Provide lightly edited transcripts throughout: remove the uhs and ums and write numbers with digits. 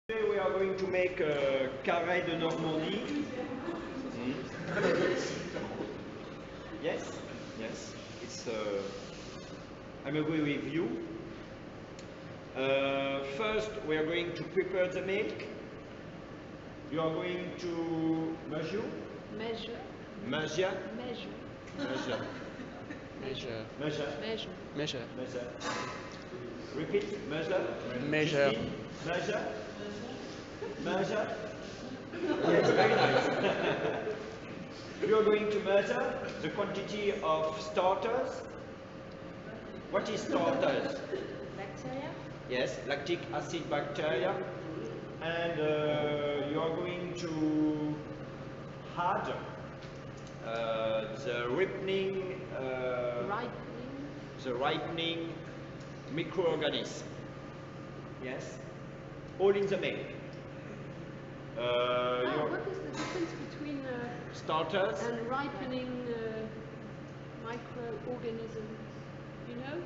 Today we are going to make a carré de Normandie. Yes, yes, it's. I'm agree with you. First, we are going to prepare the milk. You are going to measure. Measure. Measure. Measure. Measure. Measure. Measure. Measure. Measure. Measure. Repeat. Measure. Measure. Christine, measure. Measure. Yes, very nice. You are going to measure the quantity of starters. What is starters? Bacteria. Yes, lactic acid bacteria. And you are going to add the ripening, microorganism. Yes, all in the milk. What is the difference between starters and ripening microorganisms? You know?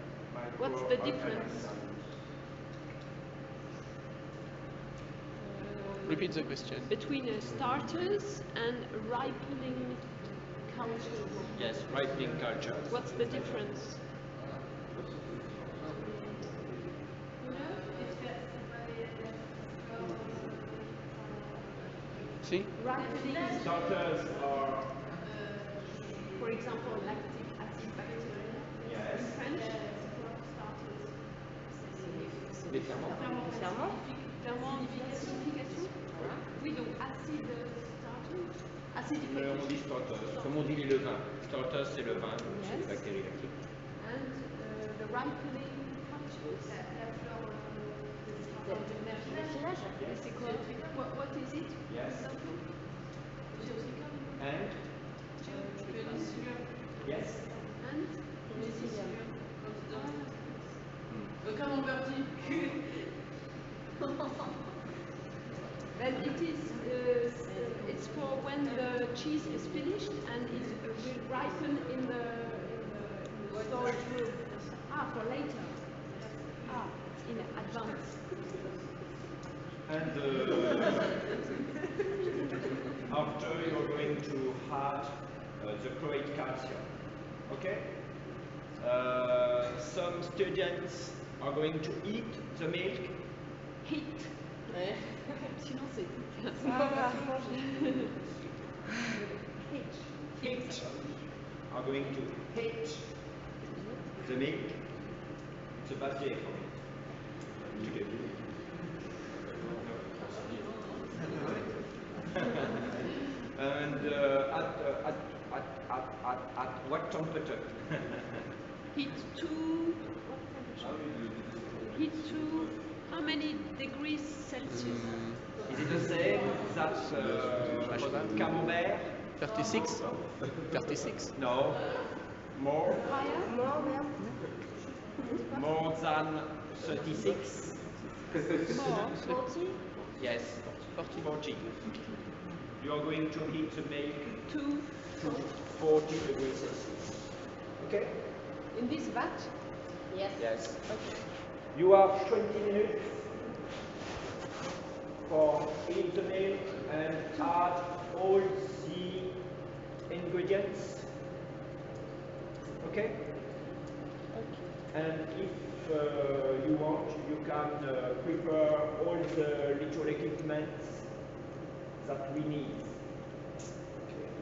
What's the difference? Repeat the question. Between starters and ripening cultures. Yes, ripening culture. What's the difference? See? Ripening. Starters are. For example, lactic acid bacteria. Yes. In French, c'est quoi starters? Les ferments. Ferment, acidification. Oui, donc acide starters. Acidification. On dit starters. Comme on dit les levains. Starters, c'est le vin, c'est les bactéries lactiques. And the ripening cultures. C'est quoi? What is it? Yes. And? Yes. And? Well, it is. It's for when the cheese is finished and it will ripen in the storage room. For later. In advance. And after you're going to add the chlorate calcium. Okay? Some students are going to eat the milk. Heat. Sinon c'est. Heat. Are going to heat the milk. It's a bad day for me. And at what temperature? Heat to. Heat to. How many degrees Celsius? Is it the same that for camembert? 36? 36? No. More? Higher? More than 36? More? 40? Yes. 40. You are going to heat the milk To 40 degrees Celsius. Okay? in this vat? Yes. Yes. Okay. You have 20 minutes for heat the milk and add all the ingredients. Okay? And if you want, you can prepare all the little equipment that we need.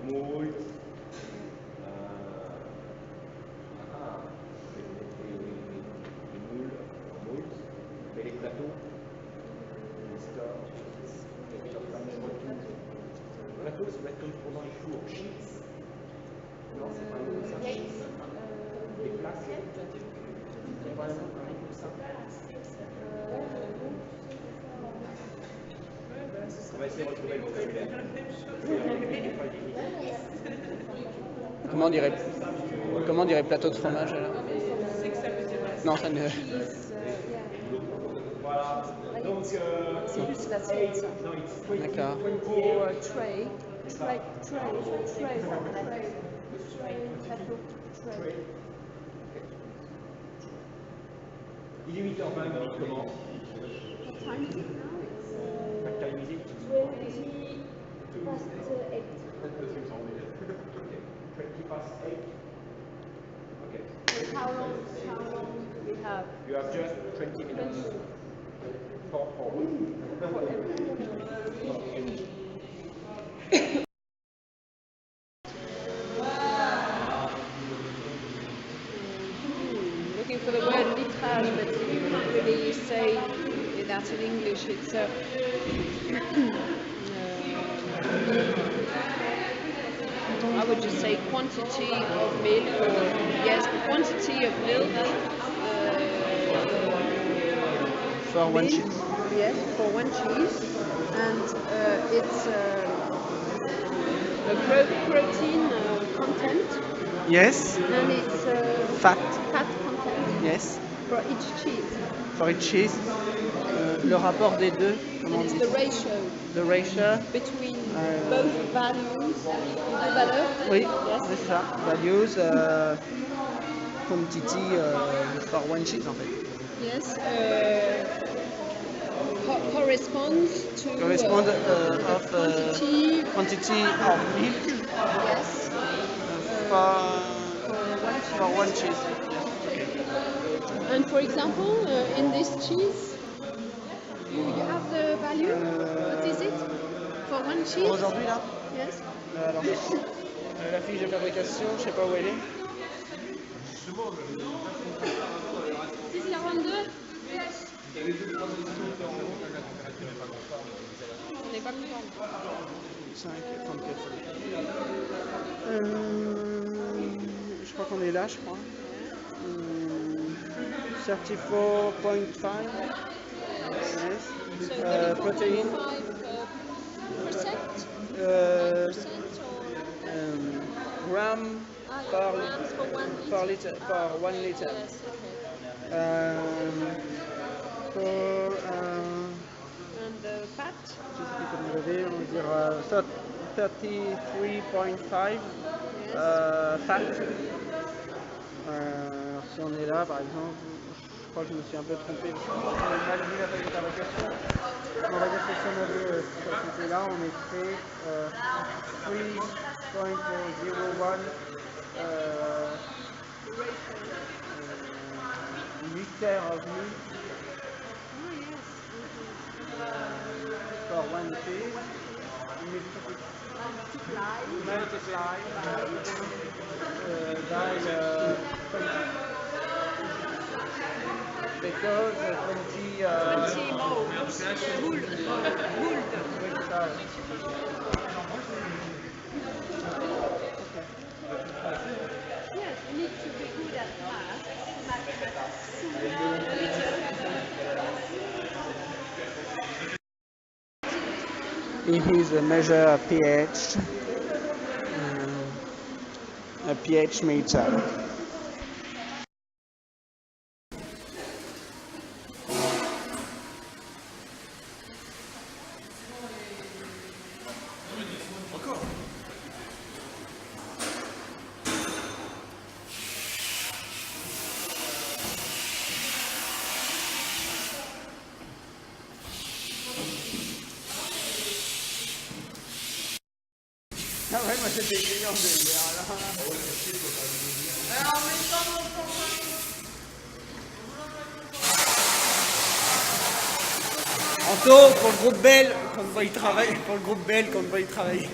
Mold, les plateaux, les stores, plateaux, ça va être comme pendant les fours, sheets. Non, c'est pas comme ça. Les plaques. C'est pas un truc comme ça. On va essayer de retrouver le vocabulaire. Comment on dirait plateau de fromage alors? Non, ça ne. Voilà. Donc, C'est plus facile ça. D'accord. Ou tray. Il est 8h20, on commence. What time is it now? time is it? 20 past 8. Okay, 20 past 8. Okay. And how long do we have? You have just 20 minutes. For Looking for the word litrage, but you can't really say that in English. It's I would just say quantity of milk, or yes, quantity of milk. For one Milk, cheese. yes, for one cheese, and it's a protein content, Yes. and it's Fat. fat content Yes. for each cheese. For each cheese. Le rapport des deux, comment on And it's dit the ça? ratio The ratio. between both values, deux valeurs. Oui, Yes. c'est ça. Values, quantity for one cheese en fait. Yes. Corresponds to Correspond of quantity. quantity of milk Yes. for one cheese. And for example, in this cheese, you have the value. What is it for one cheese? Pour aujourd'hui là, Yes. alors, la fiche de fabrication, je sais pas où elle est. 6,42. On n'est pas content. 5, 34. Je crois qu'on est là, je crois. 34.5. Yes. Protein. 5%. Gram per liter. Per 1 liter. Yes, okay. For And the fat? je sais plus comment lever, on va dire 33.5 fat. Alors si on est là par exemple, je crois que je me suis un peu trompé, j'ai mal vu la feuille de fabrication. On va dire que si on avait cet côté là, on mettrait 3.01 liter of milk for 1 cheese. Multiply by 20. Because 20 moles. Mould. Yes, you need to be good at math. Here is a measure of pH, a pH meter. Ah ouais, moi j'étais écrit en DMR là. Anto, pour le groupe Bell, qu'on va y travailler. Pour le groupe Bell, qu'on va y travailler.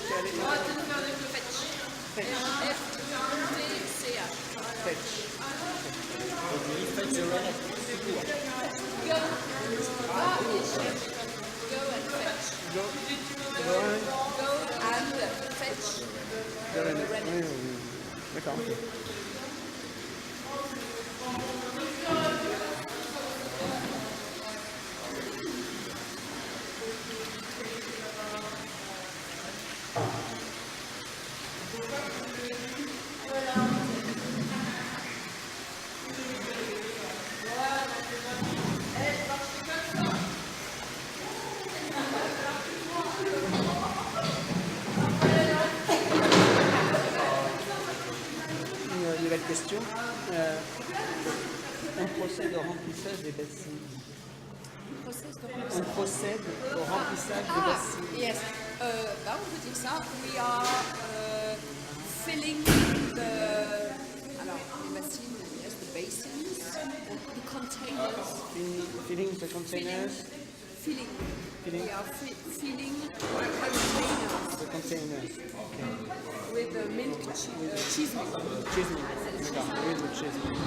quel est On va te faire avec le fetch. Fetch. F-T-C-H. Fetch. Fetch the rennet. Go. Va et cherche. Go and fetch. Go. Go and fetch The the rennet. rennet. Oui, oui, oui. D'accord. Ok. Une nouvelle question. On procède au remplissage des bassines. On procède au remplissage des bassines. Yes. Bah, on peut dire ça. We are filling the. Alors, les bassines, yes, the basins, the containers. Filling the containers. Filling. Filling. We are filling containers The containers. Okay. with the milk cheese milk. Cheese milk. D'accord. Oui, the cheese milk.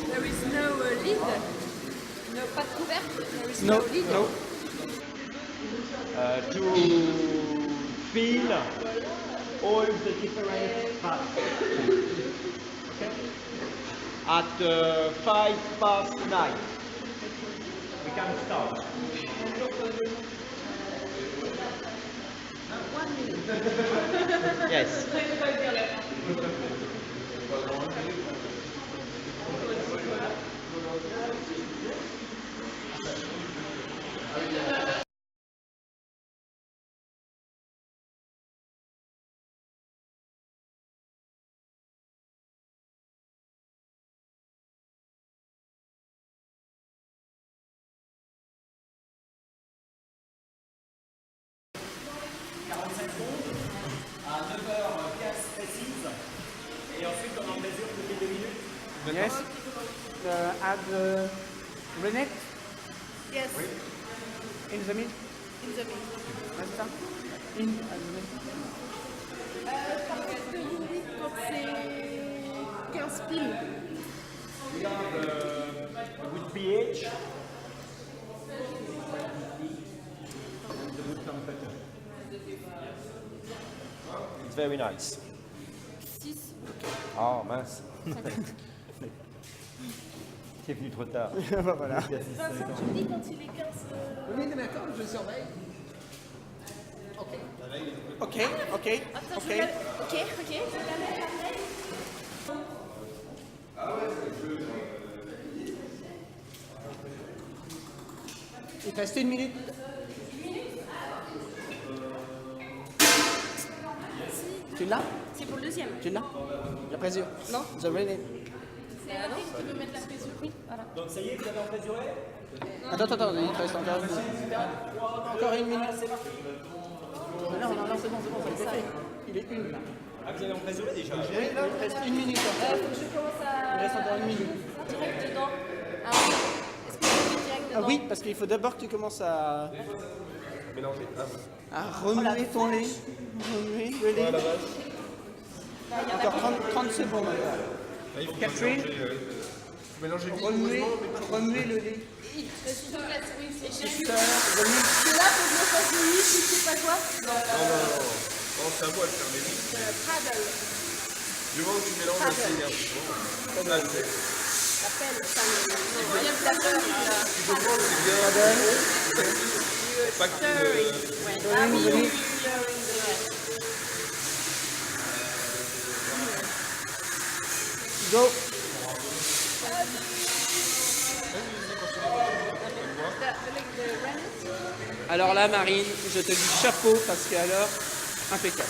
There is no lid. No, pas de couvercle. There is No, no lid. no. To fill all the different parts. Okay? At 9:05, we can start. Yes. À 9h15 précise. Et ensuite, on en mesure toutes les 2 minutes. Yes. Add rennet Yes. in the milk. In the milk. That's that. In the milk. Par contre, oui, quand c'est 15 piles. We have with pH and the good temperature. It's very nice. 6. Oh mince. T'es venu trop tard. Bah, voilà. Vincent, tu me dis quand il est 15. Oui, mais attends, je surveille. Ok. Ok, ok, Attends, ok. je vais. Ok, ok. Je vais la mettre après. Il te reste 1 minute. Tu l'as? C'est pour le deuxième. Tu l'as? La présure? Non. The rennet. C'est la tu peux mettre la présure. Oui, voilà. Donc, ça y est, vous avez emmesuré. Attends, il te reste encore encore 1 minute. Non, c'est bon, ça a été fait. Il est 1 là. Ah, vous avez emmesuré déjà. Oui, il reste 1 minute encore. Faut que je commence à. Il reste encore 1 minute. Direct dedans. Ah, est-ce que je mets direct dedans? Ah oui, parce qu'il faut d'abord que tu commences à remuer ton lait. Remuer le lait. Encore 30 secondes. Catherine, remuer le lait. Surtout que là, oui, c'est cher. Sœur, remue. C'est là faut que je me fasse une liste, je sais pas quoi. Non, c'est à moi de faire mes listes. Paddle. Du moment où tu mélanges la synergie. Là, c'est La pelle, ça non, il y a de la peur là. pas que Stirring. Ouais. Ah oui, Stirring, oui, oui. stirring the rest. Go. The rennet. Alors là, Marine, je te dis chapeau parce que alors, impeccable.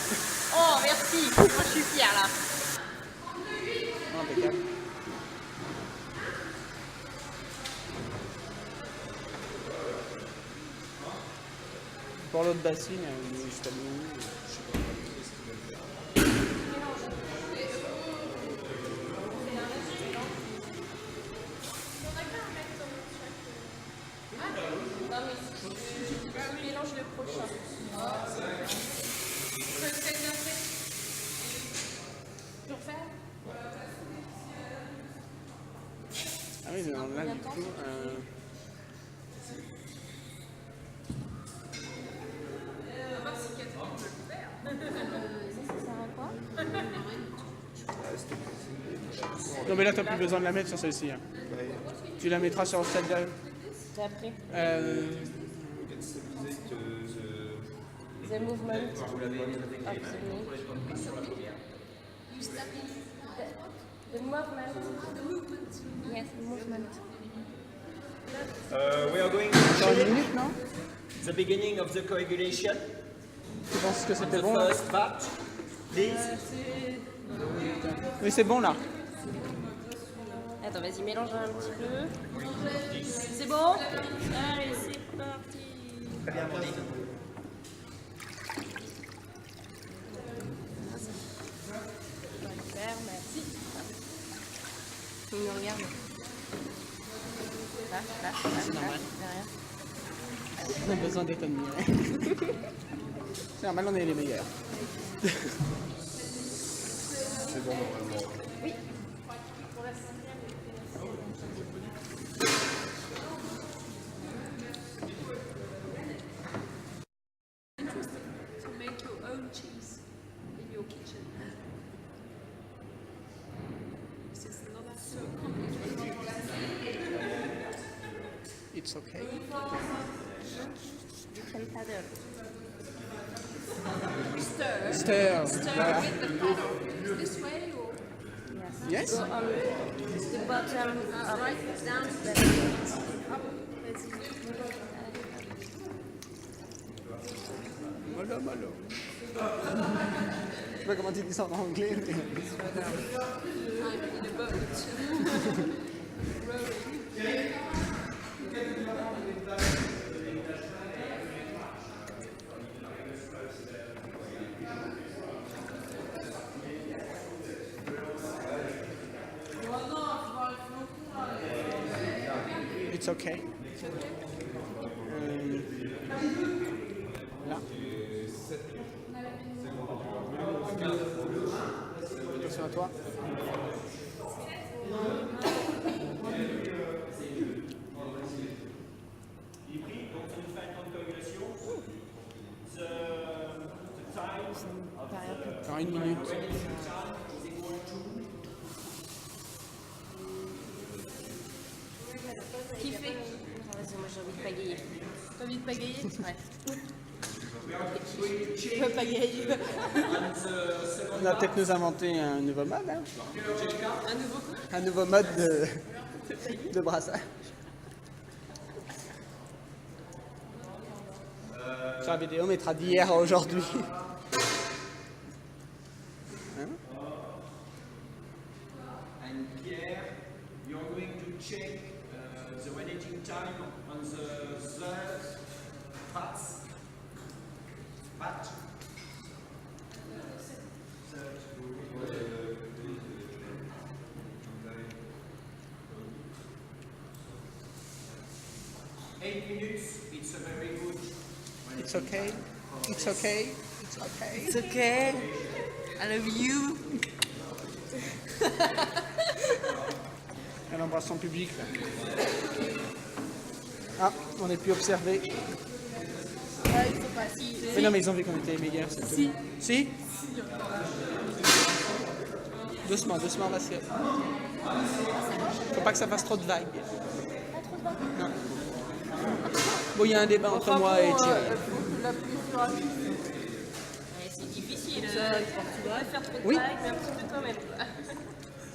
Oh, merci. Moi, je suis fière là. Impeccable. Pour l'autre bassine, je t'ai mis. Mélange le prochain. Tu refais? Ah oui, mais là, du coup. Ça sert à quoi? Non, mais là, t'as plus besoin de la mettre sur celle-ci. Hein. Tu la mettras sur celle d'après. D'après. The movement of the knee. The movement. Yes, the movement. We are going to Dans une check minute, non? the beginning of the coagulation. Tu penses que On c'était the bon là? first part, please. Oui, c'est bon là. Attends, vas-y, mélange un petit peu. C'est bon? Allez, c'est parti. Très bien, Monique. Je vais le faire, merci. Il me regarde. Là, derrière. On a besoin d'être admiré. C'est normal, on est les meilleurs. C'est bon normalement. Oui. To make your own cheese in your kitchen. This is not so complicated. It's okay. You can paddle. Stir. Stir. Stir Voilà. with the paddle. This way or Yes? Go on the bottom of right down the up. Let's see. Mollo, mollo. Je sais pas comment tu dis ça en anglais, mais... I'm in a boat. Rowing. It's okay. Là. Attention à toi. Donc, c'est une fin de coagulation. The time of Encore une minute. is equal to Qui fait? Vas-y, moi j'ai envie de pagayer. T'as envie de pagayer? Ouais. Je veux pagayer. On va peut-être nous inventer un nouveau mode. Hein? Un nouveau coup? Un nouveau mode de brassage. Sur la vidéo, on mettra d'hier à aujourd'hui. Hein? And Pierre, you're going to check the waiting time on the third part. Part. Eight minutes, it's a very good. It's okay. It's okay. It's okay. It's okay. I love you. Elle embrasse son public. Là. Ah, on n'est plus observé. Ouais, il faut pas si. Mais non, mais ils ont vu qu'on était les meilleurs. Si. Si. Doucement, doucement, parce que... Faut pas que ça fasse trop de vagues. Non. Bon, il y a un débat entre moi et Thierry. La plus rapide. C'est difficile. Tu devrais faire trop de Oui. vagues, mais un petit peu quand même.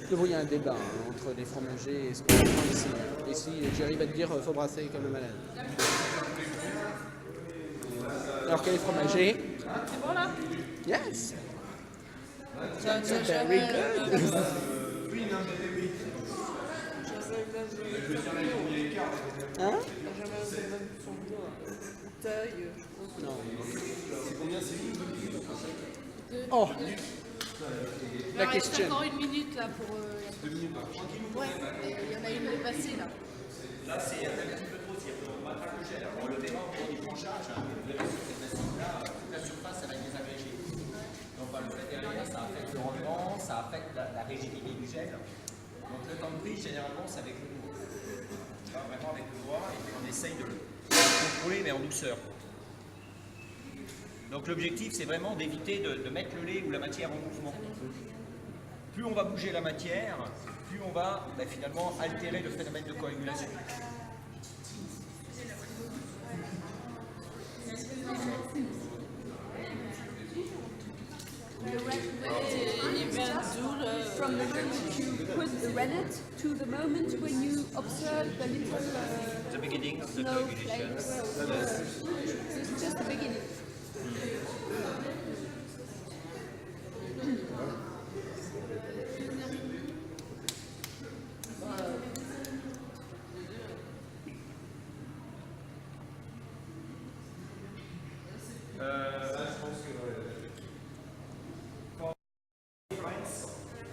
Bon, il y a un débat hein, entre les fromagers et ce qu'on prend ici. Ici, Thierry va te dire faut brasser comme le malade. Alors que les fromagers... C'est bon là? Yes. That's Very good. Hein? Benjamin Goldman, son nom, taille, je pense. Non. C'est combien c'est Oh! Il La reste question. encore une minute là pour. 2 minutes là. Ouais, il y en a une dépassée là. Là, c'est un petit peu trop, c'est-à-dire qu'on va pas le gel. Alors, on le verra au moment du branchage. Vous verrez sur cette machine-là, toute la surface, elle va être désagrégée. Donc, le fait derrière, ça affecte le rendement, ça affecte la rigidité du gel. Donc, le temps de prise, généralement, c'est avec le doigt. Là, vraiment avec le doigt, et puis on essaye de le contrôler, mais en douceur. Donc, l'objectif, c'est vraiment d'éviter de mettre le lait ou la matière en mouvement. Plus on va bouger la matière, plus on va finalement altérer le phénomène de coagulation. From the moment you put the rennet to the moment when you observe the little The beginning of the snow coagulation. flakes. It's just the beginning.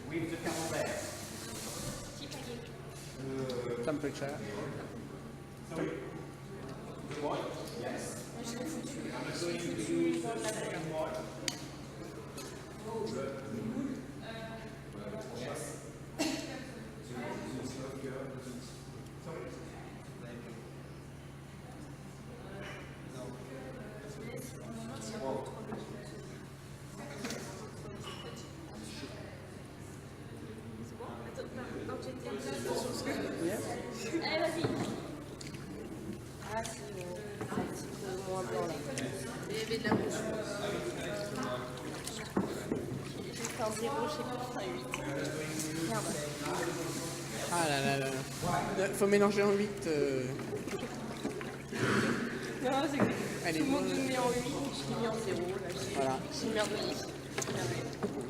With the camembert. Temperature. Yes. I'm going to use the second one. Yes. Allez, vas-y. Ah, c'est un petit peu moins blanc là. Il y avait de la bouche. Juste un 0, je sais pas, un 8. Merde. Ah là là là. Faut mélanger en 8. Non, c'est que Allez. tout le monde me met en 8, je l'ai mis en 0. Là, Voilà. j'ai merdouillé.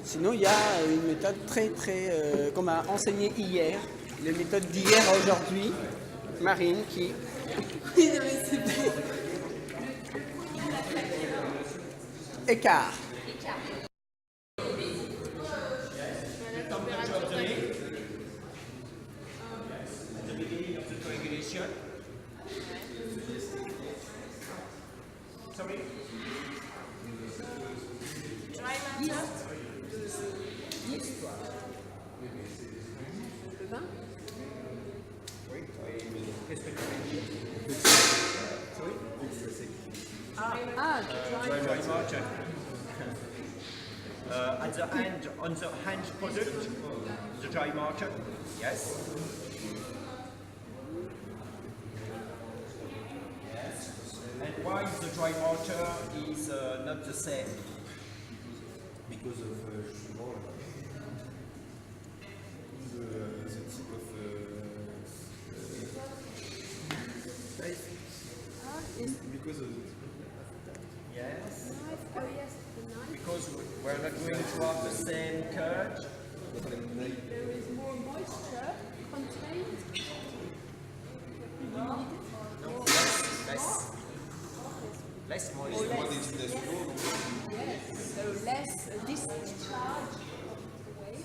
Sinon, il y a une méthode très qu'on m'a enseignée hier. La méthode d'hier à aujourd'hui. Marine qui. Écart. At the beginning of the coagulation. Sorry? Dry matter. Le vin. Qu'est-ce que tu veux dire? Ah, dry. Dry matter. At the end, on the hand product, the dry matter. Yes. And why the dry matter is not the same? Because of justement the type of because of Yes. Oh yes, the knife. Because we're not going to have the same curd. There is more moisture contained. Less moisture. Yes, so less discharge of the wave.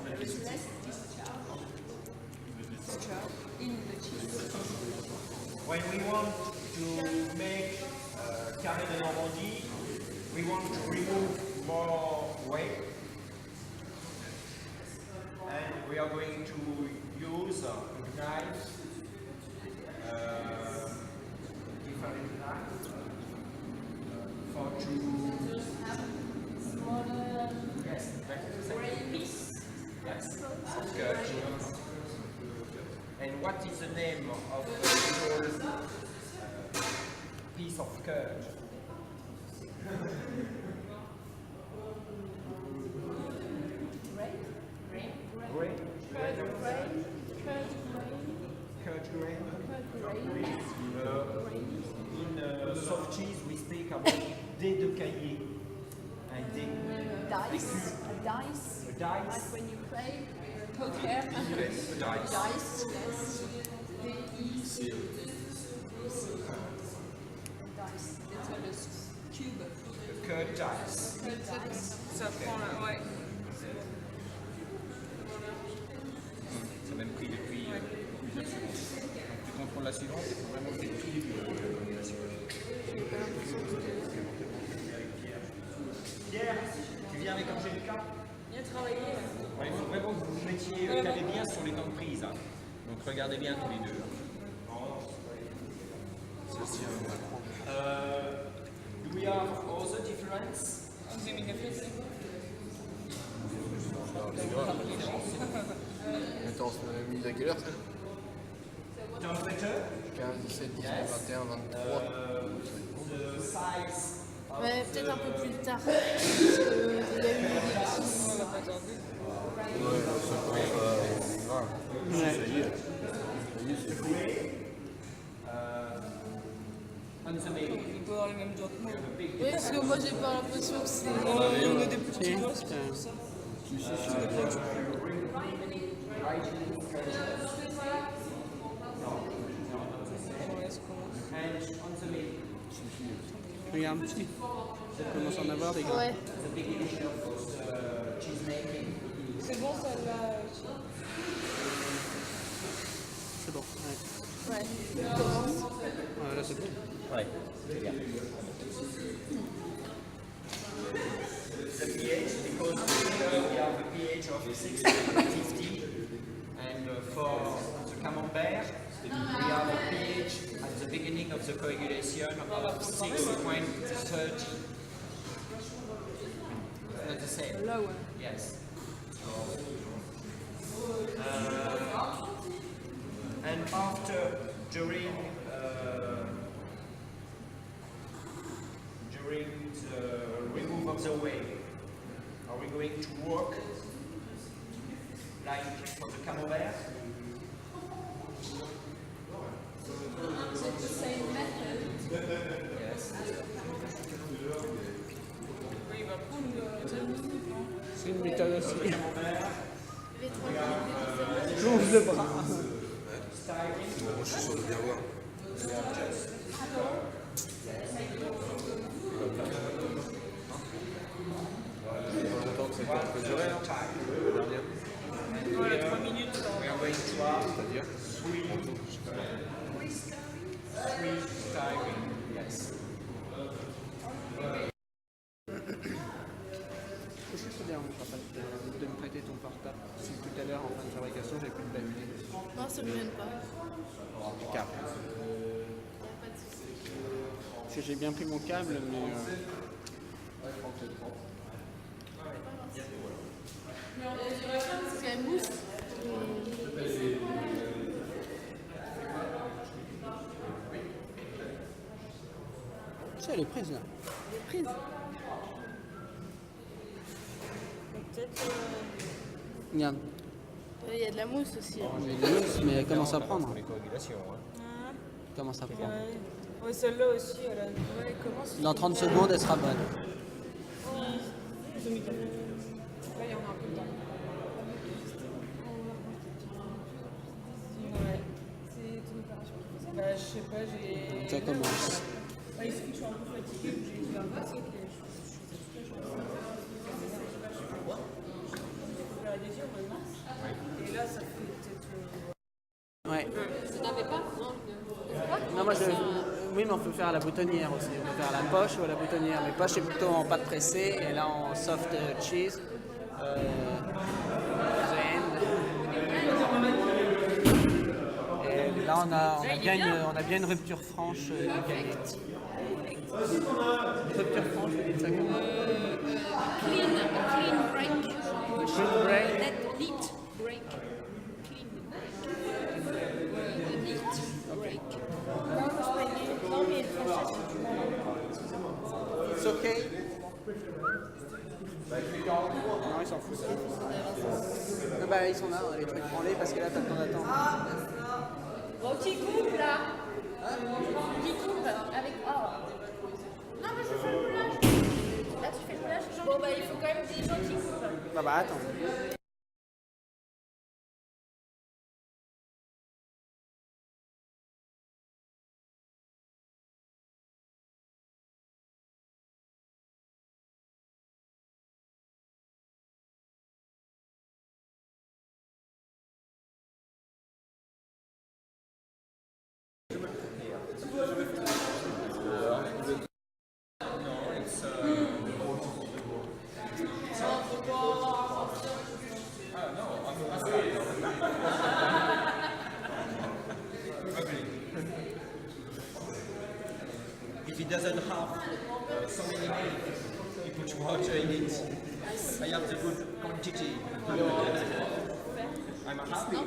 There is less discharge in the cheese. When we want to make carré de Normandie, we want to remove more weight. And we are going to use a knife, different knife, for to yes, yes, curd. And what is the name of the little piece of curd? Grain. Curd grain. In soft cheese, we speak about dés de cahier. And Dice, a dice, a dice. like when you play poker. Yes, a dice. Dice, yes. Cube. Curd dice. Ça prend là, ouais. C'est même pris depuis plusieurs secondes. Donc tu contrôles la suivante, il faut vraiment le faire tout début de l'organisation. Pierre, tu viens avec Angélica? Bien travaillé. Ouais, il faut vraiment que vous vous mettiez calez bien sur les temps de prise. Hein. Donc regardez bien tous les deux. Do we have other difference? Attends, on a mis à quelle heure ça Temperature? 15, 17, 19, 21, 23. The size? Ouais, peut-être un peu plus tard. Parce qu'il y a eu Ouais, ça commence à. Ça y est. On the baby. Il peut avoir les mêmes doigts que moi. Oui, parce que moi j'ai pas l'impression que c'est. On a des petits doigts, c'est pour ça. And on the baby. Regarde, si. Ça commence à en avoir des gars. Ouais. The beginning of cheese making. C'est bon, celle-là. C'est bon. Ouais. Ouais. On commence. Ouais, là, c'est bon. Ouais, c'est bien. The pH, because here we have a pH of 650, and for the camembert, we have a pH at the beginning of the coagulation of 6.30. Not the same. Lower. Yes. And after, during the remove of the whey, are we going to work like for the camembert? It's the same method. Yes. Oui, il va prendre C'est une méthode aussi. Camembert, J'ouvre le bras. Bon, je suis sûr de bien voir. Longtemps que c'est pas the real time. la dernière. Voilà, 3 minutes. We are going to have C'est-à-dire three styrene. Yes. Est-ce que ça te dérange pas de me prêter ton portable? Si tout à l'heure, en fin de fabrication, j'ai plus de batterie. Non, ça me gêne pas. Câble. Parce que j'ai bien pris mon câble, mais. C'est quand même mousse. Ça, elle est prise là. Les prises. Peut-être. Regarde. Il y a de la mousse aussi. J'ai une mousse, mais elle commence à prendre. Pour les coagulations. Hein. Elle commence à prendre. Ouais, celle-là aussi, elle a. Ouais, commence. Dans 30 secondes, elle sera bonne. Là, il y en a un peu dedans. Ouais. C'est une opération qui fait ça? Bah, je sais pas, j'ai. Ça commence. Bah, il suffit que je sois un peu fatiguée, que j'ai eu un passé, que je fais l'adhésion maintenant. Et là, ça fait peut-être. Ouais. Vous n'avez pas? Non, Non, moi je. Oui, mais on peut faire à la boutonnière aussi. On peut faire à la poche ou à la boutonnière. Mais poche, c'est plutôt en pâte pressée. Et là, en soft cheese. Et là, on a bien une rupture franche du gagné. Rupture franche, vous dites ça comment? Clean break. Clean break. Net neat break. Clean break. Neat break. It's okay. Non, ils s'en foutent. Bah, ils sont là, les trucs branlés, parce que là, t'as le temps d'attendre. Bon, qui coupe là Qui coupe avec. Oh. Non, mais je fais le moulage. Là, tu fais le moulage. Bon, bah, il faut quand même des gens qui coupent. Bah, attends. it doesn't have so many milk, you put water in it. I have the good quantity. I'm happy. I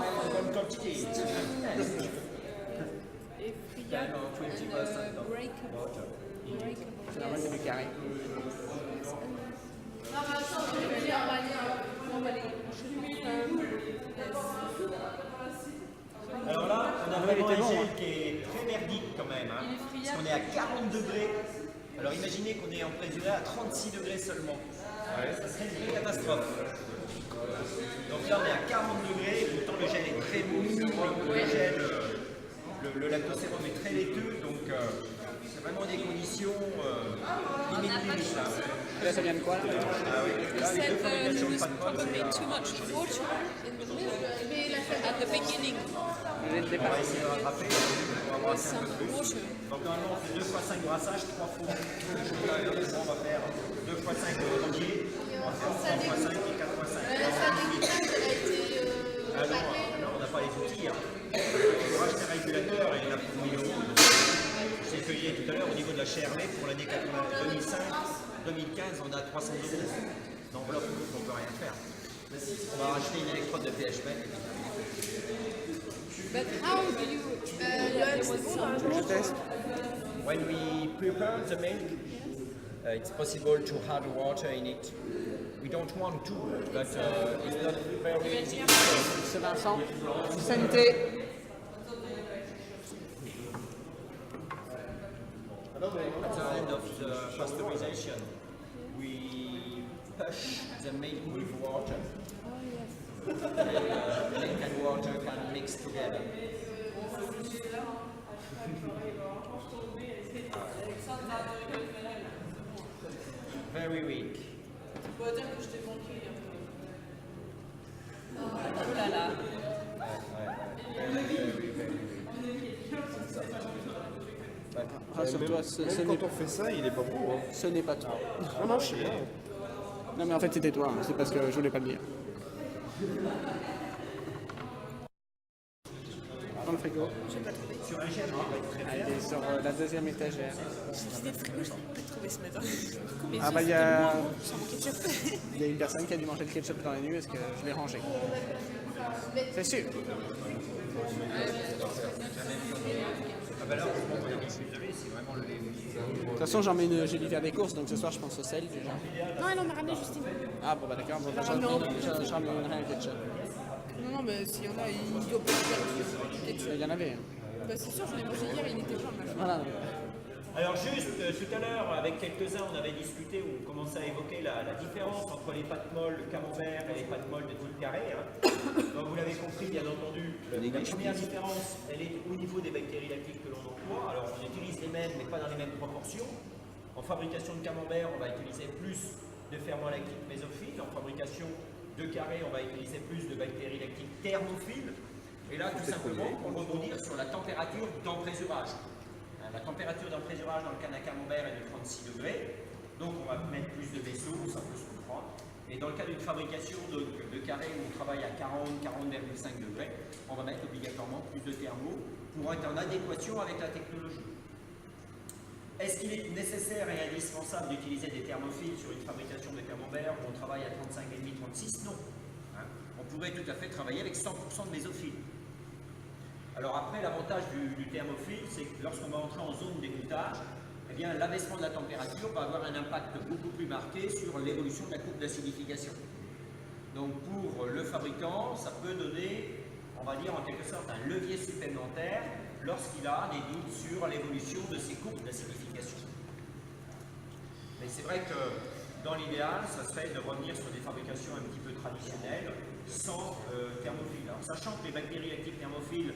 have the good quantity. Effrayable 20% of breakable. water. C'est normal, c'est du carré. Alors là, on a il vraiment était un bon, gel hein. qui est très merdique quand même. Hein, parce qu'on est à 40 degrés. Alors imaginez qu'on est emprisonné à 36 degrés seulement. Ça serait une catastrophe. Donc là, on est à 40 degrés. Et pourtant, le gel est très mou. Le gel, le lactosérum est très laiteux. Donc c'est vraiment des conditions limite. Là, ça vient de quoi là? Ah oui. Là, les deux fabrications de pâte molle, c'est Too much water in the milk at the beginning. Dès le on départ. va essayer de rattraper. On va brasser un peu plus. Water. Donc normalement on fait 2 fois 5 brassages, 3 fois. On va faire 2 fois 5 le premier, on va faire 3 fois 5 et 4 fois 5. Ah non, on n'a pas les outils. Hein. Il faut racheter un régulateur et il y en a pour 1000 euros. J'ai cueilli tout à l'heure au niveau de la CRL pour l'année 2015, on a 300 euros d'enveloppe, donc on ne peut rien faire. On va racheter une électrode de PHP. But how do you Je teste. When we prepare the milk, it's possible to add water in it. We don't want to, but it's not very easy. C'est Vincent. Santé. At the end of the pasteurization, we push the milk with water. Milk and water can mix together. Very weak. Oh là là. Rassure-toi, ce Même n'est quand on fait ça, il est pas beau. Hein. ce n'est pas toi. Non, non, je sais bien. Non, mais en fait, c'était toi. Hein. C'est parce que je voulais pas le dire. Dans le frigo. Sur un gel, on va être très Ah, il est sur la deuxième étagère. J'ai vidé le frigo, je l'ai pas trouvé ce matin. Du coup, mes Ah œufs, bah il y c'était a... moins bon sans mon ketchup. Il y a une personne qui a dû manger le ketchup dans la nuit parce que je l'ai rangé. C'est sûr. Ah bah là, heureusement qu'on a mis plus de lait, c'est vraiment le lait. De toute façon, j'ai dû faire des courses, donc ce soir, je pense au sel déjà. Non, elle en a ramené Justine. Ah bon, bah d'accord, bon, bah, je ramènerai un ketchup. Non, mais s'il y en a, il doit pas faire du ketchup. Il y en avait. Hein. Bah, c'est sûr, j'en ai mangé hier, il était plein. Voilà. Alors juste, tout à l'heure, avec quelques-uns, on avait discuté, ou on commençait à évoquer la différence entre les pâtes molles de camembert et les pâtes molles de type carré. Hein. Donc vous l'avez compris, bien entendu, la première différence, elle est au niveau des bactéries lactiques que l'on emploie. Alors on utilise les mêmes, mais pas dans les mêmes proportions. En fabrication de camembert, on va utiliser plus de ferments lactiques mésophiles. En fabrication de carré, on va utiliser plus de bactéries lactiques thermophiles. Et là, tout simplement, pour rebondir sur la température d'emprésurage. La température d'emprésurage dans le cas d'un camembert est de 36 degrés, donc on va mettre plus de vaisseaux, ça peut se comprendre. Et dans le cas d'une fabrication de carré où on travaille à 40,5 degrés, on va mettre obligatoirement plus de thermo pour être en adéquation avec la technologie. Est-ce qu'il est nécessaire et indispensable d'utiliser des thermophiles sur une fabrication de camembert où on travaille à 35,5-36? Non. Hein, on pourrait tout à fait travailler avec 100% de mésophiles. Alors après, l'avantage du thermophile, c'est que lorsqu'on va entrer en zone d'égouttage, eh bien, l'abaissement de la température va avoir un impact beaucoup plus marqué sur l'évolution de la courbe d'acidification. Donc pour le fabricant, ça peut donner, on va dire en quelque sorte, un levier supplémentaire lorsqu'il a des doutes sur l'évolution de ces courbes d'acidification. Mais c'est vrai que dans l'idéal, ça serait de revenir sur des fabrications un petit peu traditionnelles, sans thermophile. Alors sachant que les bactéries lactiques thermophiles,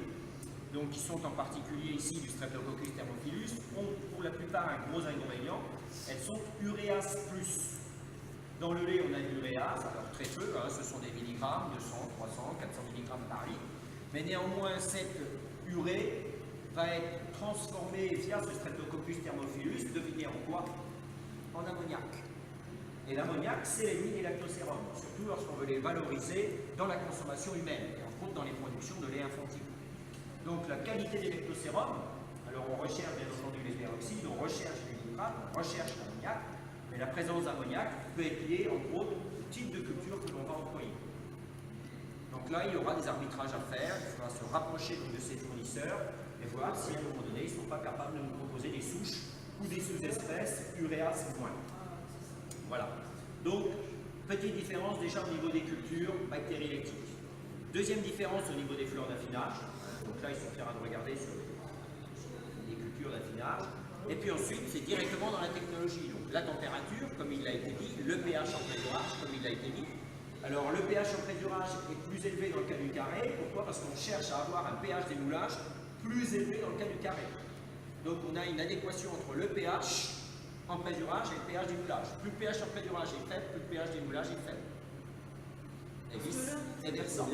donc qui sont en particulier ici du Streptococcus thermophilus, ont pour la plupart un gros inconvénient, elles sont uréase plus. Dans le lait, on a de l'uréase, alors très peu, hein, ce sont des milligrammes, 200, 300, 400 milligrammes par litre, mais néanmoins cette urée va être transformée via ce Streptococcus thermophilus, devinez en quoi? En ammoniac. Et l'ammoniac, c'est l'ennemi des lactosérums, surtout lorsqu'on veut les valoriser dans la consommation humaine, et entre autres dans les productions de lait infantile. Donc la qualité des lactosérums, Alors on recherche bien entendu les peroxydes, on recherche les nitrates, on recherche l'ammoniac, mais la présence d'ammoniac peut être liée entre autres au type de culture que l'on va employer. Donc là, il y aura des arbitrages à faire, il faudra se rapprocher donc, de ces fournisseurs et voir si à un moment donné, ils ne sont pas capables de nous proposer des souches ou des sous-espèces uréas moins. Voilà. Donc, petite différence déjà au niveau des cultures bactériélectiques. Deuxième différence au niveau des fleurs d'affinage. Donc là, il suffira de regarder sur les cultures d'affinage. Et puis ensuite, c'est directement dans la technologie. Donc la température, comme il l'a été dit, le pH en présurage, comme il l'a été dit. Alors le pH en présurage est plus élevé dans le cas du carré. Pourquoi? Parce qu'on cherche à avoir un pH d'émoulage plus élevé dans le cas du carré. Donc on a une adéquation entre le pH en présurage et le pH d'émoulage. Plus le pH en présurage est faible, plus le pH d'émoulage est faible. Et vice versa.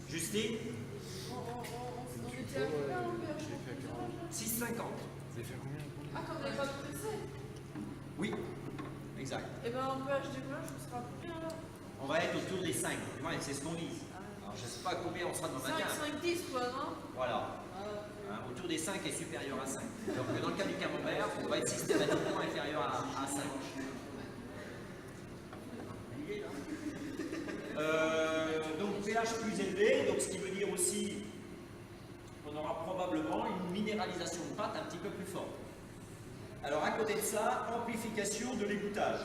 Justine? On était à combien en pH? 6,50. Ah, comme les pâtes pressées? Oui, exact. Et ben en pH d'émoulage, on sera à combien là? On va être autour des 5. C'est ce qu'on vise. Alors je ne sais pas combien on sera dans 5, 25. 5, 10 quoi, non? Voilà. Autour des 5 est supérieur à 5. Donc dans le cas du camembert, on va être systématiquement inférieur à 5. Donc pH plus élevé, donc ce qui veut dire aussi qu'on aura probablement une minéralisation de pâte un petit peu plus forte. Alors à côté de ça, amplification de l'égouttage.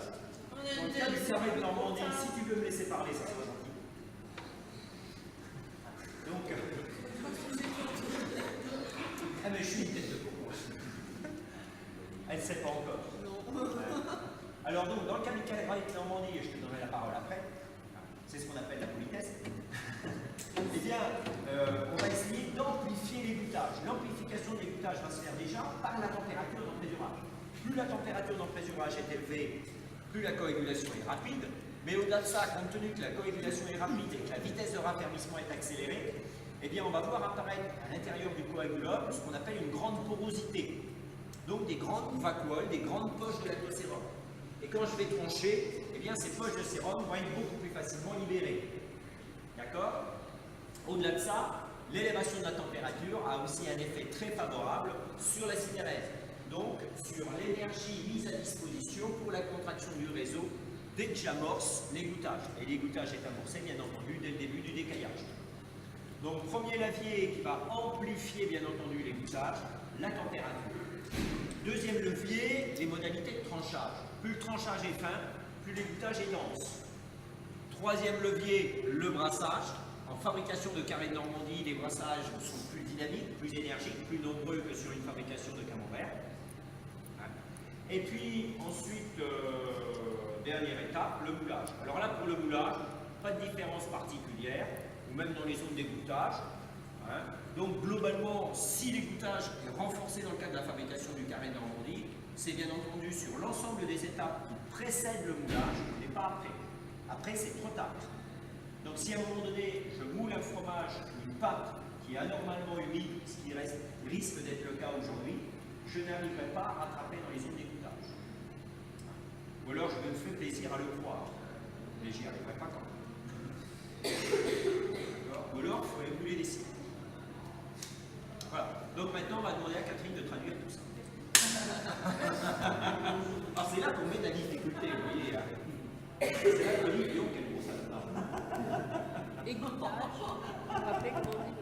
Dans le cas du carré de Normandie, si tu veux me laisser parler, ça sera gentil. Donc, ah mais je suis une tête de con. Elle ne sait pas encore. Alors donc, dans le cas du carré de Normandie, et je te donnerai la parole après, c'est ce qu'on appelle la politesse, eh bien, on va essayer d'amplifier l'égouttage. L'amplification de l'égouttage va se faire déjà par la température d'emprésurage. Plus la température d'emprésurage est élevée, plus la coagulation est rapide. Mais au-delà de ça, compte tenu que la coagulation est rapide et que la vitesse de raffermissement est accélérée, eh bien, on va voir apparaître à l'intérieur du coagulum ce qu'on appelle une grande porosité. Donc des grandes vacuoles, des grandes poches de lactosérum. Et quand je vais trancher, eh bien, ces poches de sérum vont être beaucoup plus facilement libérées. D'accord? Au-delà de ça, l'élévation de la température a aussi un effet très favorable sur la synérèse. Donc, sur l'énergie mise à disposition pour la contraction du réseau dès que j'amorce l'égouttage. Et l'égouttage est amorcé, bien entendu, dès le début du décaillage. Donc, premier levier qui va amplifier, bien entendu, l'égouttage, la température. Deuxième levier, les modalités de tranchage. Plus le tranchage est fin, plus l'égouttage est dense. Troisième levier, le brassage. En fabrication de carré de Normandie, les brassages sont plus dynamiques, plus énergiques, plus nombreux que sur une fabrication de camembert. Et puis ensuite, dernière étape, le moulage. Alors là, pour le moulage, pas de différence particulière, ou même dans les zones d'égouttage. Donc globalement, si l'égouttage est renforcé dans le cadre de la fabrication du carré de Normandie, c'est bien entendu sur l'ensemble des étapes qui précèdent le moulage, mais pas après. Après, c'est trop tard. Donc si à un moment donné, je moule un fromage, une pâte qui est anormalement humide, ce qui risque d'être le cas aujourd'hui, je n'arriverai pas à rattraper dans les zones d'égouttage. Ou alors je me fais plaisir à le croire, mais j'y arriverai pas quand même. Ou alors il faut émouler des cycles. Voilà. Donc maintenant, on va demander à Catherine de traduire tout ça. Alors c'est là qu'on met de la difficulté, vous voyez. C'est là qu'on dit, disons, quel mot ça donne. Égouttage. Rappelez comment on dit.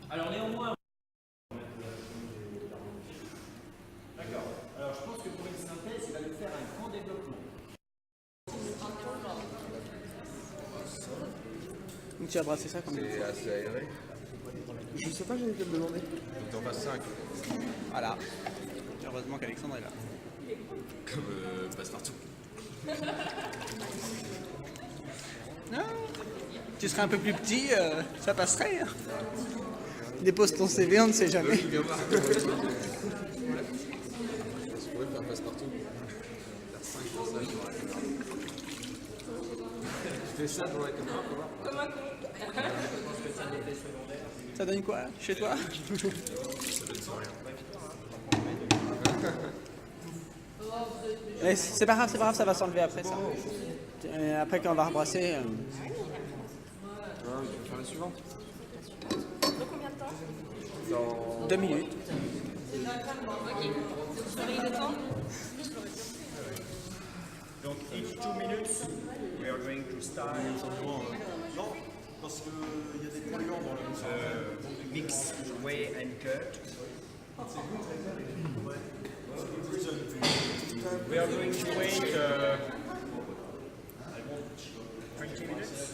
Alors néanmoins, d'accord. Alors je pense que pour une synthèse, il va nous faire un grand développement. Donc tu as brassé ça comme C'est assez aéré. Je sais pas, j'allais te le demander. Donc t'en passes 5. Voilà. Heureusement qu'Alexandre est là. Comme passe-partout. Ah, tu serais un peu plus petit, ça passerait. Hein. Dépose ton CV, on ne sait jamais. Viens voir. Je pourrais faire passe-partout. Faire 5 passages dans la caméra. Tu fais ça dans la caméra pour voir. Comme un con. Ça donne quoi chez toi? Ça donne sans rien. Ouais, c'est pas grave, ça va s'enlever après ça. Après quand on va rebrasser. Non, je vais faire la suivante. Dans combien de temps? Dans 2 minutes. Ok. Donc je surveille le temps. Donc, each 2 minutes, we are going to start Non, parce qu'il y a des polluants dans le mix, weigh and cut. We are going to wait 20 minutes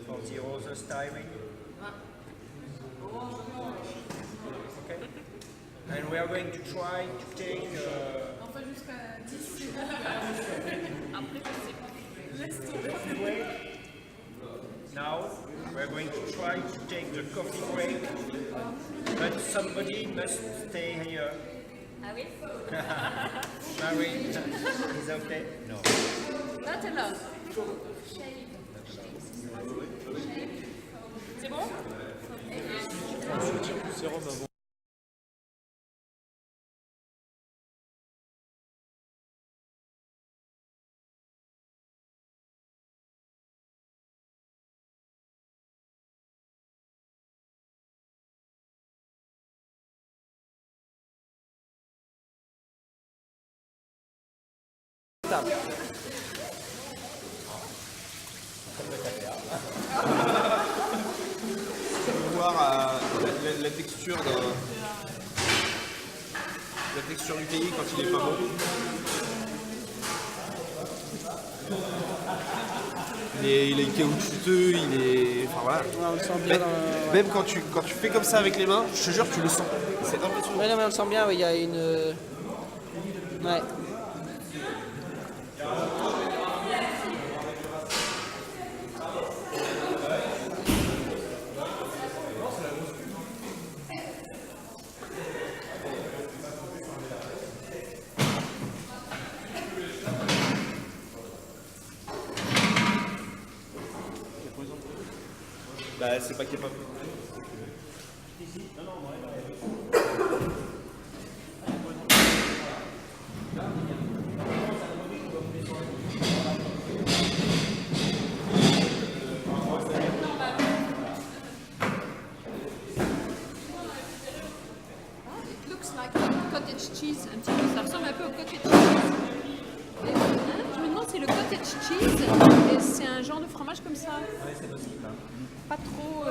for the other styling. Okay. And we are going to try to take Enfin jusqu'à 10. Après je sais pas. coffee break. Now we are going to try to take the coffee break, but somebody must stay here. Ah oui? Marie, is okay? No. Not allowed. C'est bon? sérum avant. voir la texture du cahier quand il est pas bon. Il est caoutchouteux, il est. Enfin voilà. Ouais, on le sent bien Même quand tu fais comme ça avec les mains, je te jure, tu le sens. C'est impressionnant. Ouais, non, mais on le sent bien, ouais, il y a une. Ouais. Bah, c'est pas capable. It looks like cottage cheese un petit peu, ça ressemble un peu au cottage cheese. Et, je me demande si le cottage cheese, c'est un genre de fromage comme ça. Oui, c'est possible. Pas trop,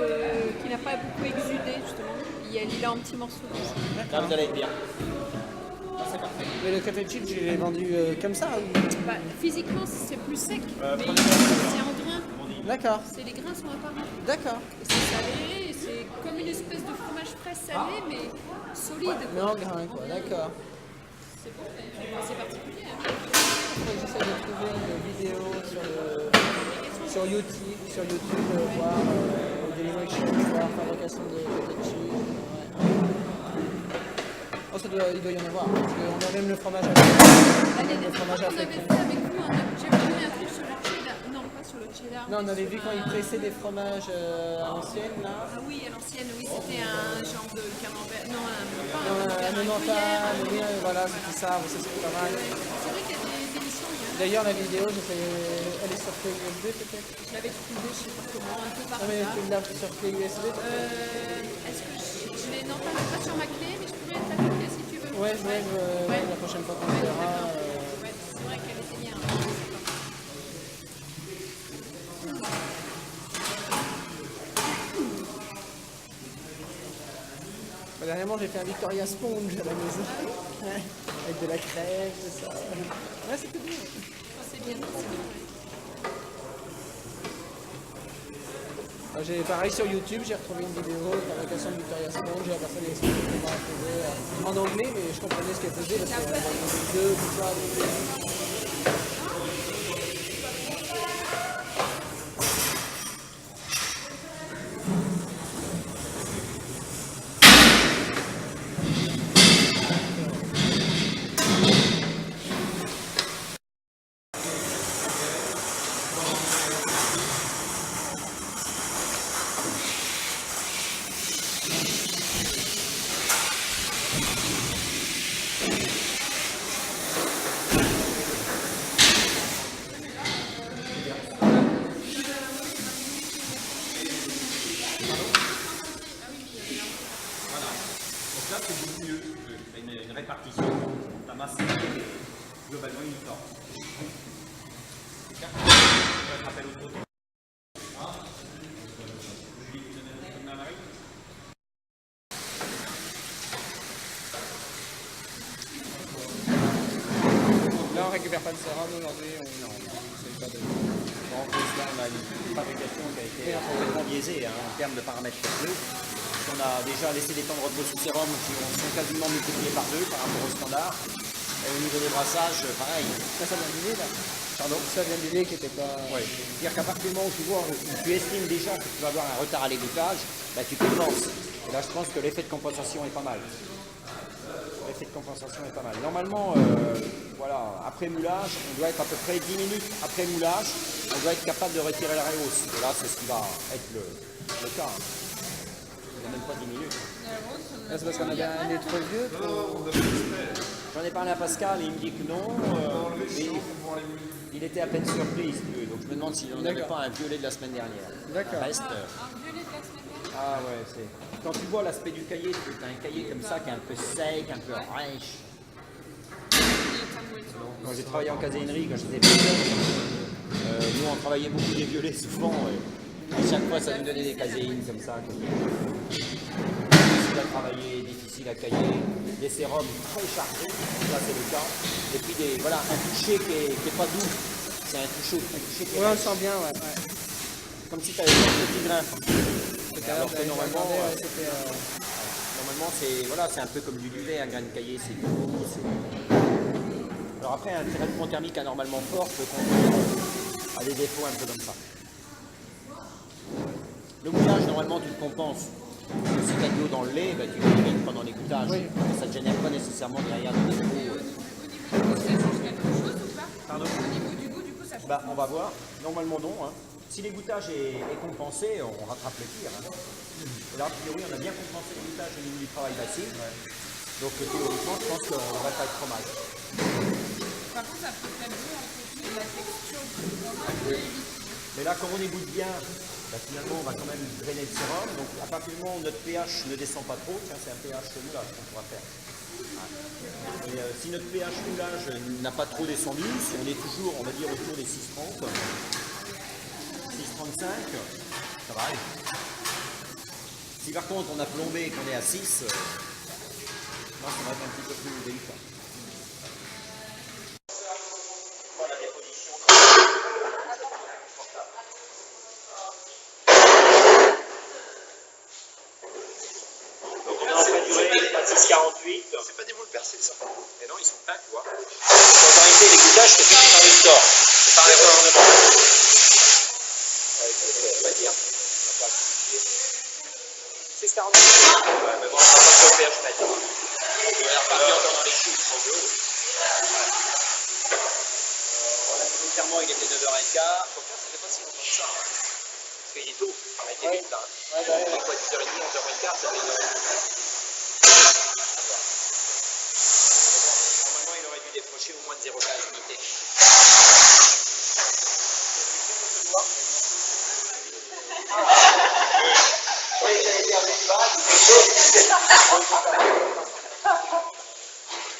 qui n'a pas beaucoup exudé justement. Il est en petits morceaux comme ça. Là, vous allez être bien. Mais le cottage cheese, je l'ai vendu comme ça ou... Bah, physiquement c'est plus sec, mais c'est en grains. D'accord, Les grains sont apparents. d'accord. Et c'est salé, et c'est comme une espèce de fromage frais salé, mais solide. Mais en grain, quoi, d'accord. C'est bon, mais c'est particulier. Hein. J'essaie de trouver une vidéo sur YouTube, voir Dailymotion, voir fabrication de cottage cheese. Ouais. Oh, il doit y en avoir, parce qu'on a même le fromage à L'année le dernière, fromage on avait africain. fait avec vous, j'ai vu un truc sur le cheddar. Non, pas sur le cheddar. Non, on mais avait sur vu quand ils pressaient des fromages à l'ancienne, là. Ah oui, à l'ancienne, oui, c'était un genre de camembert. Non, pas Non, un camembert, un Emmental, gruyère. oui, voilà, c'était ça, ça c'est pas mal. C'est vrai qu'il y a des émissions, il y en a. D'ailleurs, la vidéo, elle est sur clé USB peut-être. Je l'avais trouvé, je sais pas comment, un peu par Non, mais là. tu l'as sur clé USB Est-ce que je l'ai, non, pas sur ma clé, mais je pourrais te la copier si tu veux. Ouais, la prochaine fois qu'on le verra. Ouais, c'est vrai qu'elle était bien. Dernièrement, j'ai fait un Victoria Sponge à la maison. Ouais, avec de la crème, tout ça. Ouais, c'était bien. C'est bien, c'est bien. J'ai pareil sur YouTube, j'ai retrouvé une vidéo de fabrication de Victoria Sponge, la personne expliquait comment elle faisait en anglais, mais je comprenais ce qu'elle faisait parce qu'elle avait des vidéos, tout ça. rappelle autre côté. Là, on récupère pas de sérum aujourd'hui. Non, c'est pas de. En plus, là, on a une fabrication qui a été complètement biaisée en termes de paramètres techniques. On a déjà laissé des temps de repos sous sérum qui sont quasiment multipliés par 2 par rapport au standard. Et au niveau des brassages, pareil. Ça vient du lait, là. Pardon. Ça vient du lait qui était pas. Oui. C'est-à-dire qu'à partir du moment où tu vois, où tu estimes déjà que tu vas avoir un retard à l'égouttage, bah, tu compenses. Et là, je pense que l'effet de compensation est pas mal. L'effet de compensation est pas mal. Normalement, voilà, après moulage, on doit être à peu près 10 minutes après moulage, on doit être capable de retirer la réhausse. Et là, c'est ce qui va être le cas. Il n'y a même pas 10 minutes. Là, c'est parce qu'on avait un lait trop vieux. J'en ai parlé à Pascal et il me dit que non. Il était à peine surpris, si tu veux. Donc je me demande s'il n'en avait pas un violet de la semaine dernière. D'accord. Reste. Ah ouais, c'est. Quand tu vois l'aspect du cahier, tu as un cahier comme ça qui est un peu sec, un peu rêche. Quand j'ai travaillé en caséinerie, quand j'étais plus jeune, nous on travaillait beaucoup des violets souvent. À chaque fois, ça nous donnait des caséines comme ça. Difficile à travailler, difficile à cahier. Des sérums très chargés, là c'est le cas. Et puis voilà, un toucher qui est pas doux. C'est un toucher qui est Ouais, on le sent bien, ouais. comme si tu avais un petit grain. Alors que normalement, normalement c'est un peu comme du duvet, un grain de cahier, c'est doux. Alors après, un traitement thermique anormalement fort peut conduire à des défauts un peu comme ça. Le moulage, normalement, tu le compenses. Si tu as de l'eau dans le lait, bah, tu l'élimines pendant l'égouttage. Ça ne génère pas nécessairement derrière des défauts. Pardon ? Au niveau du goût, du coup, ça change. Bah, on va voir. Normalement, non. Hein. Si l'égouttage est compensé, on rattrape le tir. Hein. Et là, a priori, on a bien compensé l'égouttage au niveau du travail facile. Donc, théoriquement, je pense qu'on ne devrait pas être trop mal. Par contre, ça peut être bon en fonction de la texture du fromage. Mais là, comme on égoutte bien, bah, finalement, on va quand même drainer le sérum. Donc, à partir du moment où notre pH ne descend pas trop, tiens, c'est un pH moulage qu'on pourra faire. Et, si notre pH moulage n'a pas trop descendu, si on est toujours, on va dire, autour des 6,30, 6,35, ça va aller. Si par contre on a plombé et qu'on est à 6, là, ça va être un petit peu plus délicat. C'est pas des moules percés, ça. Et non, ils sont pleins, tu vois. En réalité, l'égouttage, c'est plus dans le store. C'est pas un retournement. Ouais, je vais pas dire. On va pas simplifier. 6,48. Ouais, mais bon, on va pas faire le pH mètre. Il va repartir encore dans les choux, ils sont bleus. Clairement, il était 9h15. Pourquoi ça fait pas si longtemps que ça, hein. Parce qu'il est tôt. On a été vite, là. Il est quoi, 10h30, 11h15, ça fait 1h30. Décrocher au moins de 0,15 unités.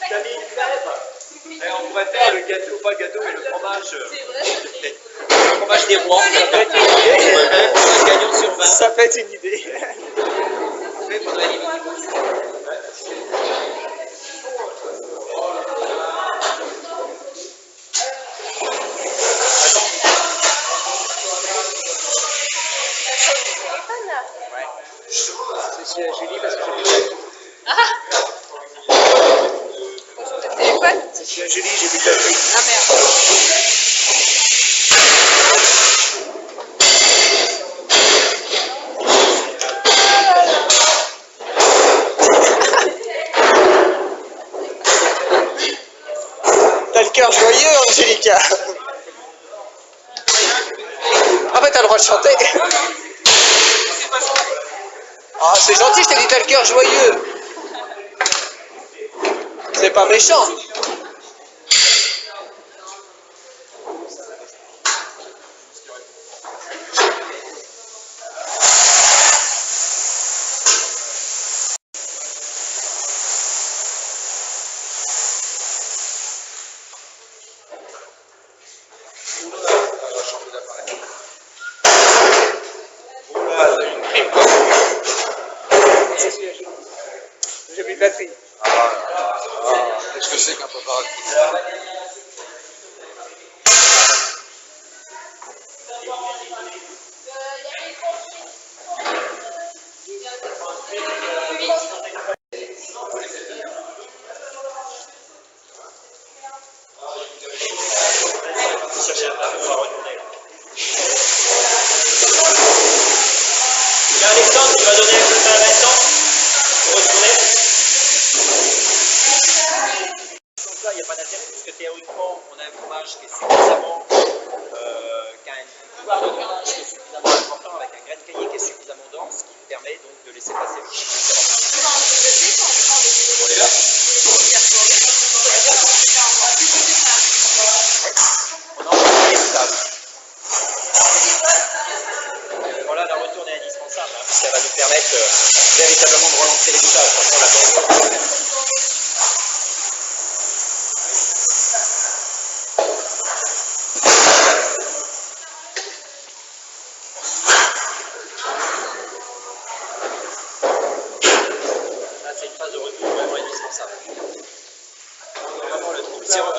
T'as mis une crêpe. Et on pourrait faire le gâteau, pas le gâteau, mais le fromage. Le fromage des rois. Ça peut être une idée. Un gagnant sur 20. Ça peut être une idée. Après, il faudrait limiter. C'est Julie parce que j'ai plus de Téléphone. C'est Julie, j'ai plus de batterie. Ah merde. T'as le cœur joyeux, Angelica. En fait, t'as le droit de chanter. Ah, c'est gentil, je t'ai dit t'as le cœur joyeux. C'est pas méchant. On va changer d'appareil. Il y a un exemple qui va donner un coup de main maintenant. Retournez. Donc là, il n'y a pas d'intérêt puisque théoriquement, on a un fromage qui est suffisamment, qui a un pouvoir de grainage qui est suffisamment important avec un grain de cahier qui est suffisamment dense qui permet donc de laisser passer le chiffre. On est là. On a envoyé les tables. Voilà, la retourne est indispensable, hein, puisqu'elle va nous permettre véritablement de relancer les goûtages. Parce qu'on l'attend. Là, c'est une phase de retour vraiment indispensable. Normalement, le sirop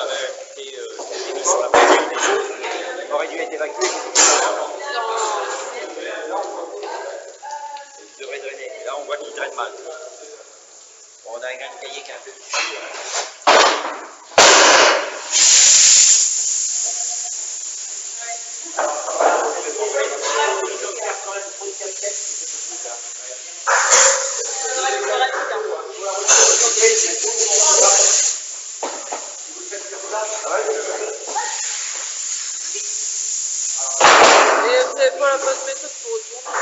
qui est mis sur la poignée des choses aurait dû être évacué beaucoup plus avant. Il devrait drainer. Là, on voit qu'il draine mal. Bon, on a un grain de cahier qui est un peu plus dur. Et vous n'avez pas la bonne méthode pour retourner.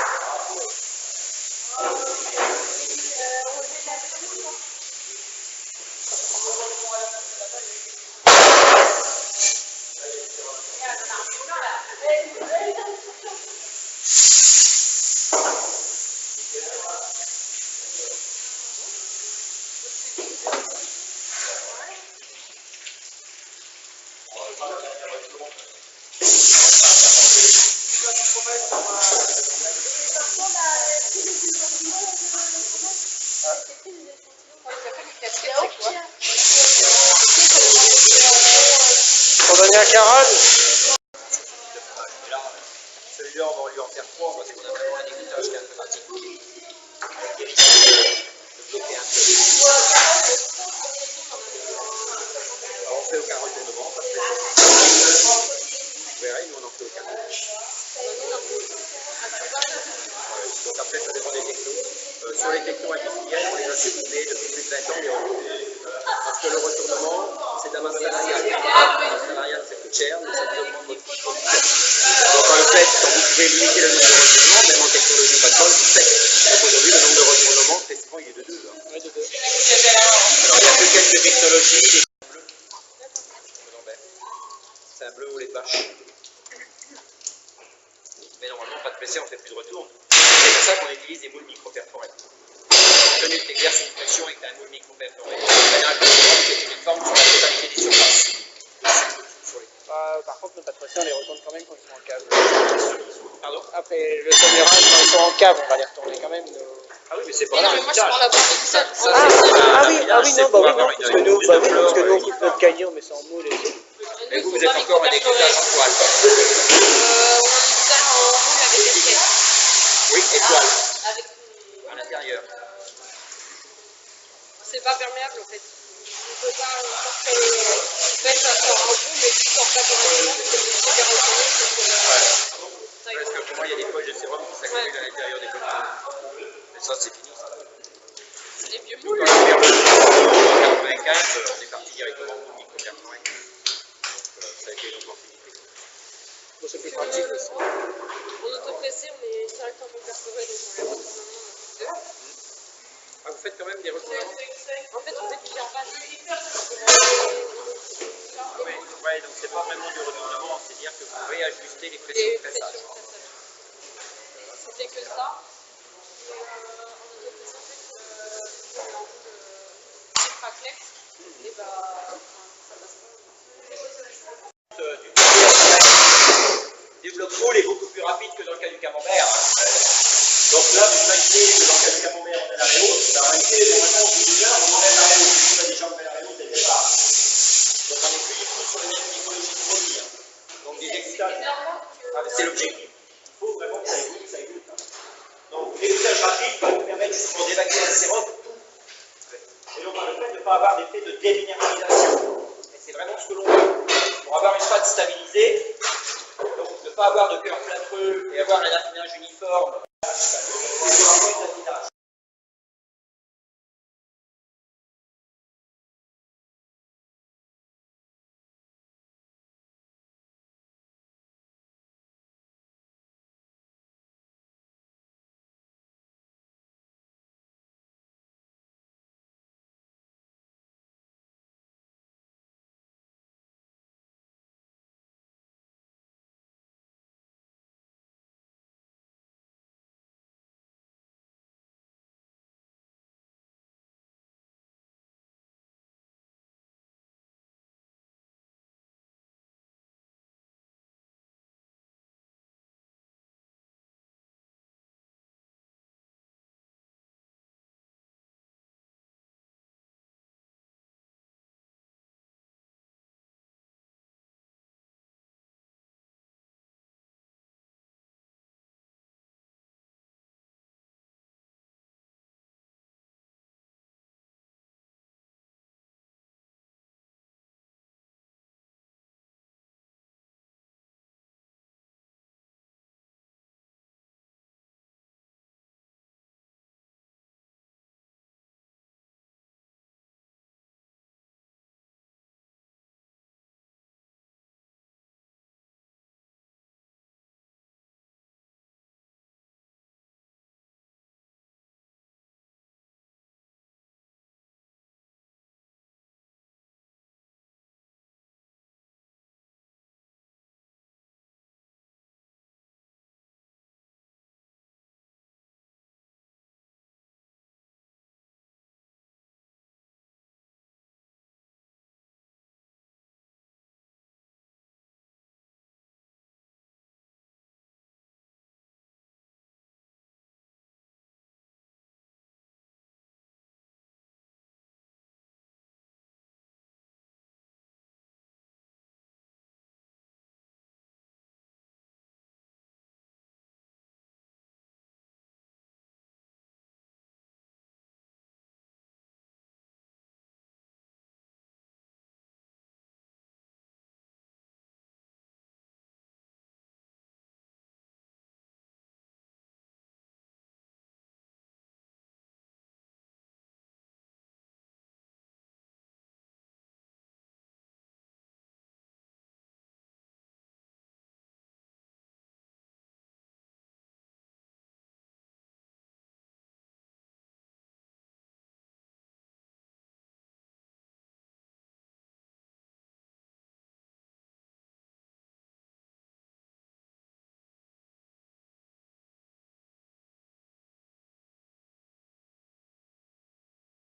Pour donner un caral. Et là, celui-là, on va lui en faire 3 parce qu'on a vraiment un égouttage qui est un peu pratique. Qui risque de bloquer un peu. Alors, on ne fait aucun retournement, pas de pression. Vous verrez, nous, on n'en fait aucun. Donc après, ça dépend des technos. Sur les technos industriels, on les a supprimés depuis plus de 20 ans, les retournements. Parce que le retournement, c'est de la masse salariale. La masse salariale, ça coûte cher, mais ça vous augmente votre production. Donc en fait, quand vous pouvez limiter le nombre de retournements, même en technologie pas de bol, vous le faites. Donc aujourd'hui, le nombre de retournements, très souvent, il est de 2. Ouais, de 2. Alors il y a que quelques technologies, des bleus. C'est un bleu ou les vaches. Mais normalement, pas de PC, on ne fait plus de retour. C'est pour ça qu'on utilise des moules micro-perforés. Compte tenu que tu exerces une pression et que tu as un moule micro-perforé, tu as un contrôle qui est uniforme sur la totalité des surfaces. Par contre, nos pas de pression, on les retourne quand même quand ils sont en cave. Pardon? Après, le semi-run, quand ils sont en cave, on va les retourner quand même. Ah oui, mais c'est pas Mais non, un mais moi je prends la bombe toute seule. Non, bah oui, non, parce que nous, on coupe notre cahier, on met ça en moule et tout. Mais vous êtes encore un écoutage en toile. On en écoute en moule avec des pièces. Oui, étoile. Avec... À l'intérieur. C'est pas perméable en fait. On peut pas sortir. En fait, ça sort un peu, mais si tu sors pas correctement, c'est super retourné. Parce que pour moi, il y a des poches de sérum qui s'accumulent à l'intérieur des coquilles. Mais ça, c'est fini, ça. C'est des vieux moules. Vers le 95, on est parti directement au micro-perforé. Donc, ça a été une opportunité. Bon, c'est plus pratique aussi. En autopressé, on est directement perforé, donc on les retourne maintenant. Ah, vous faites quand même des retournements? En fait, on fait du gervase. Ouais, donc c'est pas vraiment du retournement, c'est-à-dire que vous réajustez les pressions de pressage. C'était que ça. En autopressé, en fait, on a un fraclex. Et bah, ça passe pas. Du bloc moule est beaucoup plus rapide que dans le cas du camembert. Donc là, vous imaginez que dans le cas du camembert, on a l'arrêt haute. Ça aurait été, normalement, au bout d'une heure, on enlève l'arrêt haute. On a déjà enlevé l'arrêt haute dès le départ. C'est l'objectif. Il faut vraiment que ça évolue. Donc, l'égouttage rapide va nous permettre justement d'évacuer la sérum tout. Et donc, le fait de ne pas avoir d'effet de déminéralisation. Et c'est vraiment ce que l'on veut. Pour avoir une pâte stabilisée, donc ne pas avoir de cœur plâtreux et avoir un affinage uniforme, c'est un limite des éléments d'affinage.